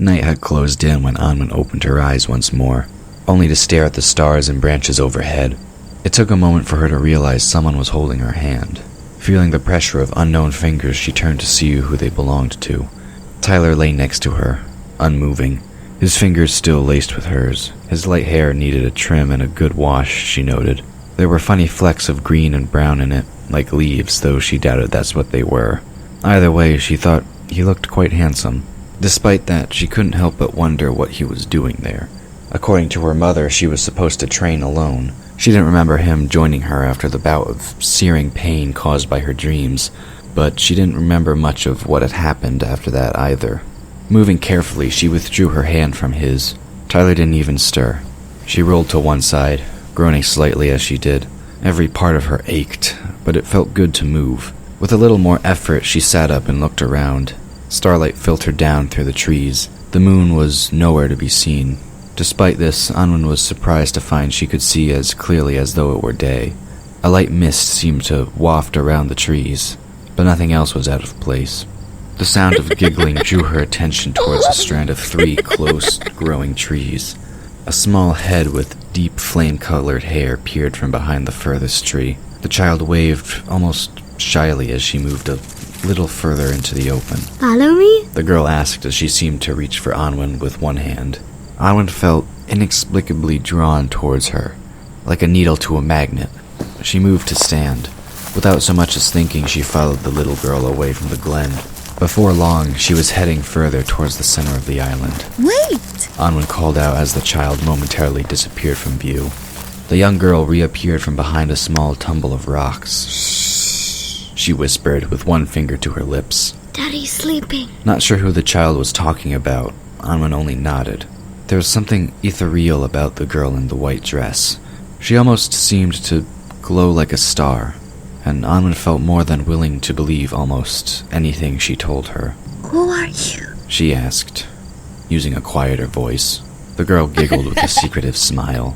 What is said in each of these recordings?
Night had closed in when ANWEN opened her eyes once more, only to stare at the stars and branches overhead. It took a moment for her to realize someone was holding her hand. Feeling the pressure of unknown fingers, she turned to see who they belonged to. Tyler lay next to her, unmoving, his fingers still laced with hers. His light hair needed a trim and a good wash, she noted. There were funny flecks of green and brown in it, like leaves, though she doubted that's what they were. Either way, she thought he looked quite handsome. Despite that, she couldn't help but wonder what he was doing there. According to her mother, she was supposed to train alone. She didn't remember him joining her after the bout of searing pain caused by her dreams, but she didn't remember much of what had happened after that either. Moving carefully, she withdrew her hand from his. Tyler didn't even stir. She rolled to one side, groaning slightly as she did. Every part of her ached, but it felt good to move. With a little more effort, she sat up and looked around. Starlight filtered down through the trees. The moon was nowhere to be seen. Despite this, ANWEN was surprised to find she could see as clearly as though it were day. A light mist seemed to waft around the trees, but nothing else was out of place. The sound of giggling drew her attention towards a strand of 3 close-growing trees. A small head with deep flame-colored hair peered from behind the furthest tree. The child waved almost shyly as she moved a little further into the open. Follow me? The girl asked as she seemed to reach for ANWEN with one hand. ANWEN felt inexplicably drawn towards her, like a needle to a magnet. She moved to stand. Without so much as thinking, she followed the little girl away from the glen. Before long, she was heading further towards the center of the island. Wait! ANWEN called out as the child momentarily disappeared from view. The young girl reappeared from behind a small tumble of rocks. Shh, she whispered with one finger to her lips. Daddy's sleeping. Not sure who the child was talking about, ANWEN only nodded. There was something ethereal about the girl in the white dress. She almost seemed to glow like a star, and ANWEN felt more than willing to believe almost anything she told her. Who are you? She asked, using a quieter voice. The girl giggled with a secretive smile.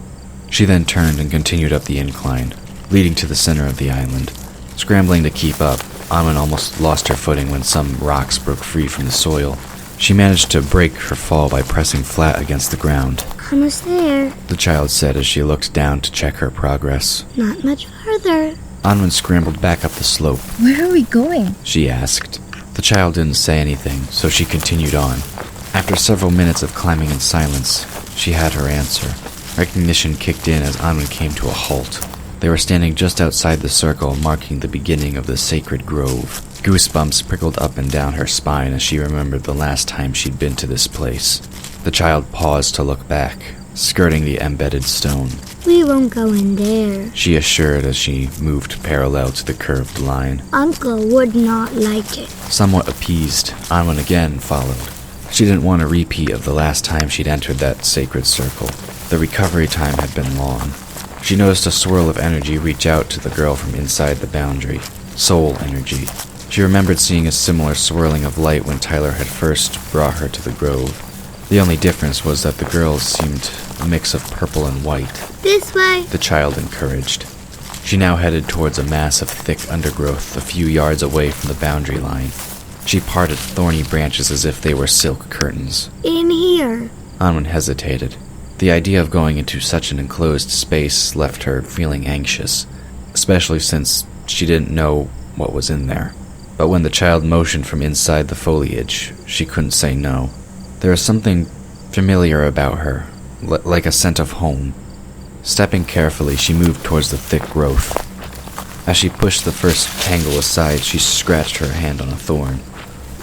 She then turned and continued up the incline, leading to the center of the island. Scrambling to keep up, ANWEN almost lost her footing when some rocks broke free from the soil. She managed to break her fall by pressing flat against the ground. Almost there. The child said as she looked down to check her progress. Not much further. ANWEN scrambled back up the slope. Where are we going? She asked. The child didn't say anything, so she continued on. After several minutes of climbing in silence, she had her answer. Recognition kicked in as ANWEN came to a halt. They were standing just outside the circle, marking the beginning of the sacred grove. Goosebumps prickled up and down her spine as she remembered the last time she'd been to this place. The child paused to look back, skirting the embedded stone. We won't go in there, She assured as she moved parallel to the curved line. Uncle would not like it. Somewhat appeased, ANWEN again followed. She didn't want a repeat of the last time she'd entered that sacred circle. The recovery time had been long. She noticed a swirl of energy reach out to the girl from inside the boundary. Soul energy. She remembered seeing a similar swirling of light when Tyler had first brought her to the grove. The only difference was that the girls seemed a mix of purple and white. This way. The child encouraged. She now headed towards a mass of thick undergrowth a few yards away from the boundary line. She parted thorny branches as if they were silk curtains. In here. ANWEN hesitated. The idea of going into such an enclosed space left her feeling anxious, especially since she didn't know what was in there. But when the child motioned from inside the foliage, she couldn't say no. There was something familiar about her, like a scent of home. Stepping carefully, she moved towards the thick growth. As she pushed the first tangle aside, she scratched her hand on a thorn.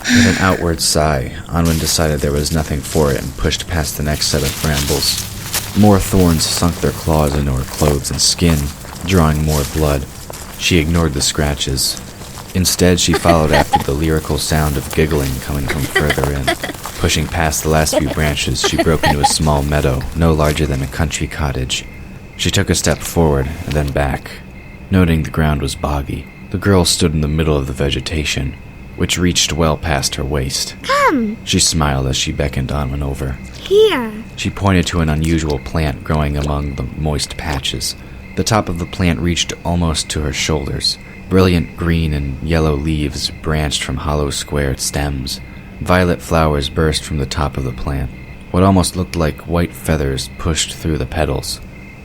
With an outward sigh, ANWEN decided there was nothing for it and pushed past the next set of brambles. More thorns sunk their claws into her clothes and skin, drawing more blood. She ignored the scratches. Instead, she followed after the lyrical sound of giggling coming from further in. Pushing past the last few branches, she broke into a small meadow, no larger than a country cottage. She took a step forward, and then back. Noting the ground was boggy, the girl stood in the middle of the vegetation, which reached well past her waist. Come. She smiled as she beckoned ANWEN over. Here. She pointed to an unusual plant growing among the moist patches. The top of the plant reached almost to her shoulders. Brilliant green and yellow leaves branched from hollow squared stems. violet flowers burst from the top of the plant. What almost looked like white feathers pushed through the petals.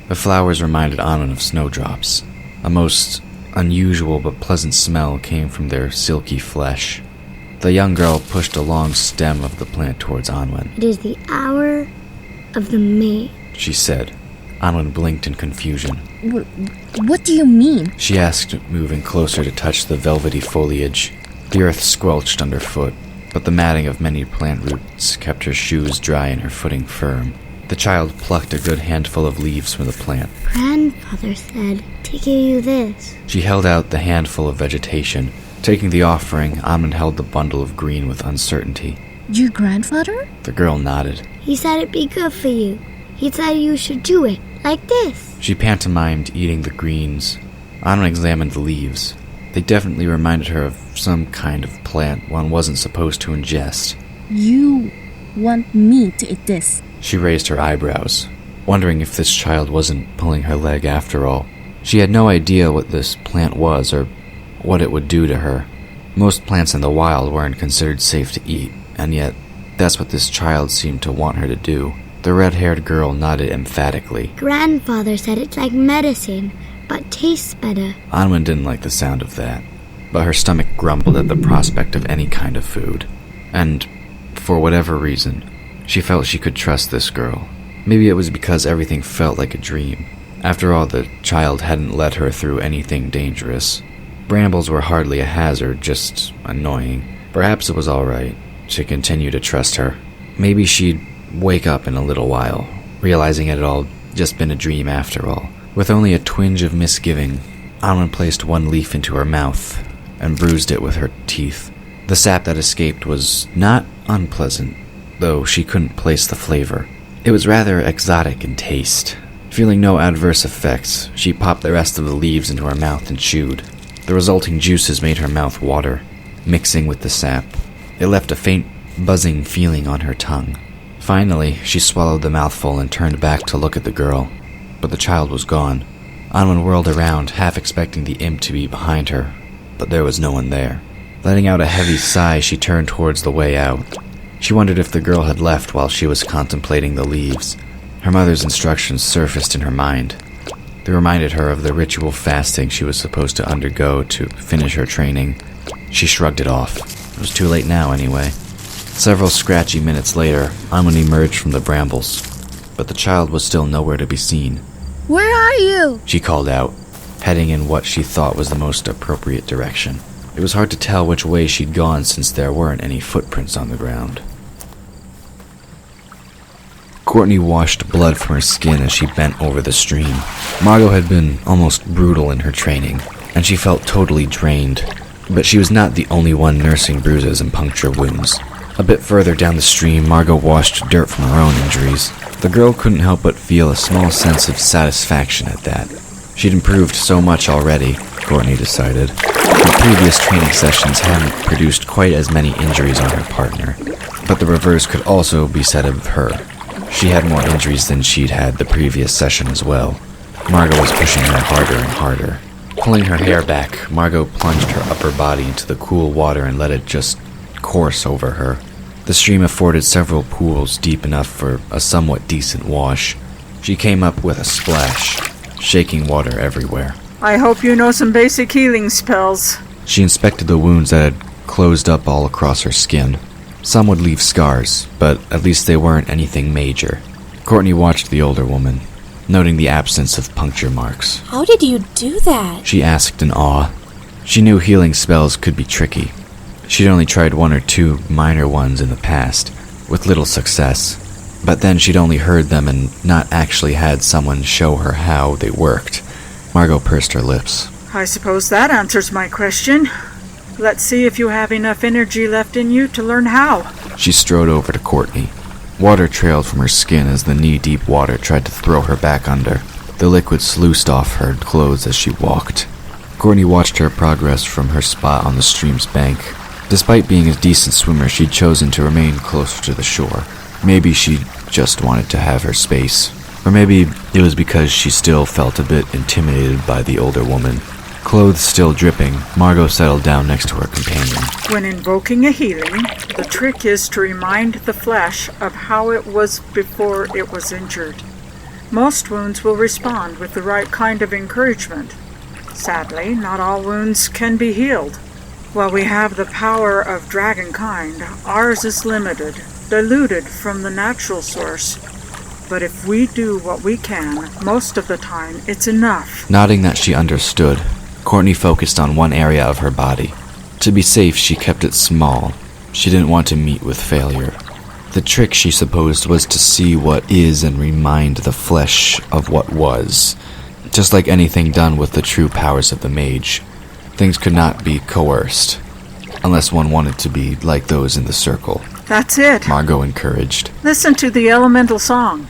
The flowers reminded ANWEN of snowdrops. A most unusual but pleasant smell came from their silky flesh. The young girl pushed a long stem of the plant towards ANWEN. It is the hour of the mage, she said. ANWEN blinked in confusion. What do you mean? She asked, moving closer to touch the velvety foliage. The earth squelched underfoot, but the matting of many plant roots kept her shoes dry and her footing firm. The child plucked a good handful of leaves from the plant. Grandfather said to give you this. She held out the handful of vegetation. Taking the offering, ANWEN held the bundle of green with uncertainty. Your grandfather? The girl nodded. He said it'd be good for you. He said you should do it, like this. She pantomimed eating the greens. ANWEN examined the leaves. They definitely reminded her of some kind of plant one wasn't supposed to ingest. You want me to eat this? She raised her eyebrows, wondering if this child wasn't pulling her leg after all. She had no idea what this plant was or what it would do to her. Most plants in the wild weren't considered safe to eat, and yet that's what this child seemed to want her to do. The red-haired girl nodded emphatically. Grandfather said it's like medicine, but tastes better. ANWEN didn't like the sound of that, but her stomach grumbled at the prospect of any kind of food. And, for whatever reason, she felt she could trust this girl. Maybe it was because everything felt like a dream. After all, the child hadn't led her through anything dangerous. Brambles were hardly a hazard, just annoying. Perhaps it was all right to continue to trust her. Maybe she'd wake up in a little while, realizing it had all just been a dream after all. With only a twinge of misgiving, ANWEN placed one leaf into her mouth and bruised it with her teeth. The sap that escaped was not unpleasant, though she couldn't place the flavor. It was rather exotic in taste. Feeling no adverse effects, she popped the rest of the leaves into her mouth and chewed. The resulting juices made her mouth water, mixing with the sap. It left a faint, buzzing feeling on her tongue. Finally, she swallowed the mouthful and turned back to look at the girl, but the child was gone. ANWEN whirled around, half expecting the imp to be behind her, but there was no one there. Letting out a heavy sigh, she turned towards the way out. She wondered if the girl had left while she was contemplating the leaves. Her mother's instructions surfaced in her mind. They reminded her of the ritual fasting she was supposed to undergo to finish her training. She shrugged it off. It was too late now, anyway. Several scratchy minutes later, ANWEN emerged from the brambles, but the child was still nowhere to be seen. Where are you? She called out, heading in what she thought was the most appropriate direction. It was hard to tell which way she'd gone since there weren't any footprints on the ground. Courtney washed blood from her skin as she bent over the stream. Margot had been almost brutal in her training, and she felt totally drained. But she was not the only one nursing bruises and puncture wounds. A bit further down the stream, Margot washed dirt from her own injuries. The girl couldn't help but feel a small sense of satisfaction at that. She'd improved so much already, Courtney decided. Her previous training sessions hadn't produced quite as many injuries on her partner, but the reverse could also be said of her. She had more injuries than she'd had the previous session as well. Margot was pushing her harder and harder. Pulling her hair back, Margot plunged her upper body into the cool water and let it just course over her. The stream afforded several pools deep enough for a somewhat decent wash. She came up with a splash, shaking water everywhere. I hope you know some basic healing spells. She inspected the wounds that had closed up all across her skin. Some would leave scars, but at least they weren't anything major. Courtney watched the older woman, noting the absence of puncture marks. How did you do that? She asked in awe. She knew healing spells could be tricky. She'd only tried one or two minor ones in the past, with little success. But then she'd only heard them and not actually had someone show her how they worked. Margot pursed her lips. I suppose that answers my question. Let's see if you have enough energy left in you to learn how. She strode over to Courtney. Water trailed from her skin as the knee-deep water tried to throw her back under. The liquid sluiced off her clothes as she walked. Courtney watched her progress from her spot on the stream's bank. Despite being a decent swimmer, she'd chosen to remain closer to the shore. Maybe she just wanted to have her space. Or maybe it was because she still felt a bit intimidated by the older woman. Clothes still dripping, Margot settled down next to her companion. When invoking a healing, the trick is to remind the flesh of how it was before it was injured. Most wounds will respond with the right kind of encouragement. Sadly, not all wounds can be healed. While we have the power of dragon kind, ours is limited, diluted from the natural source. But if we do what we can, most of the time, it's enough. Nodding that she understood, Courtney focused on one area of her body. To be safe, she kept it small. She didn't want to meet with failure. The trick, she supposed, was to see what is and remind the flesh of what was. Just like anything done with the true powers of the mage, things could not be coerced, unless one wanted to be like those in the circle. That's it. Margot encouraged. Listen to the elemental song.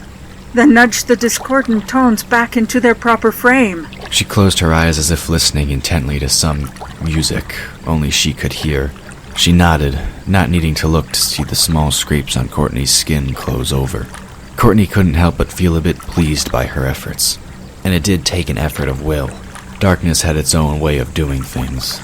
Then nudge the discordant tones back into their proper frame. She closed her eyes as if listening intently to some music only she could hear. She nodded, not needing to look to see the small scrapes on Courtney's skin close over. Courtney couldn't help but feel a bit pleased by her efforts. And it did take an effort of will. Darkness had its own way of doing things.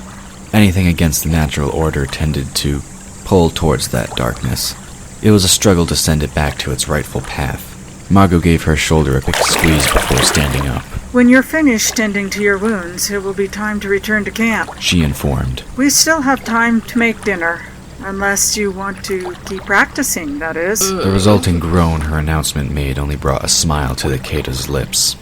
Anything against the natural order tended to pull towards that darkness. It was a struggle to send it back to its rightful path. Margot gave her shoulder a quick squeeze before standing up. When you're finished tending to your wounds, it will be time to return to camp, she informed. We still have time to make dinner. Unless you want to keep practicing, that is. The resulting groan her announcement made only brought a smile to the Kata's lips.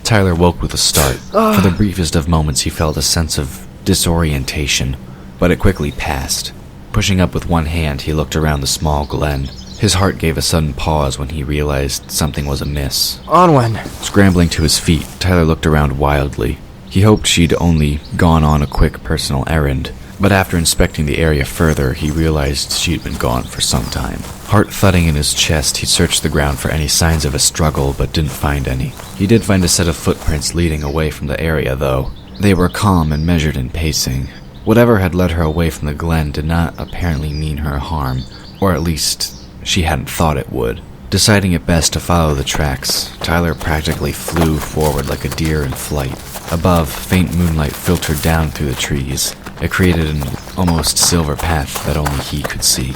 Tyler woke with a start. For the briefest of moments, he felt a sense of disorientation, but it quickly passed. Pushing up with one hand, he looked around the small glen. His heart gave a sudden pause when he realized something was amiss. ANWEN! Scrambling to his feet, Tyler looked around wildly. He hoped she'd only gone on a quick personal errand, but after inspecting the area further, he realized she'd been gone for some time. Heart thudding in his chest, he searched the ground for any signs of a struggle, but didn't find any. He did find a set of footprints leading away from the area, though. They were calm and measured in pacing. Whatever had led her away from the glen did not apparently mean her harm, or at least she hadn't thought it would. Deciding it best to follow the tracks, Tyler practically flew forward like a deer in flight. Above, faint moonlight filtered down through the trees. It created an almost silver path that only he could see.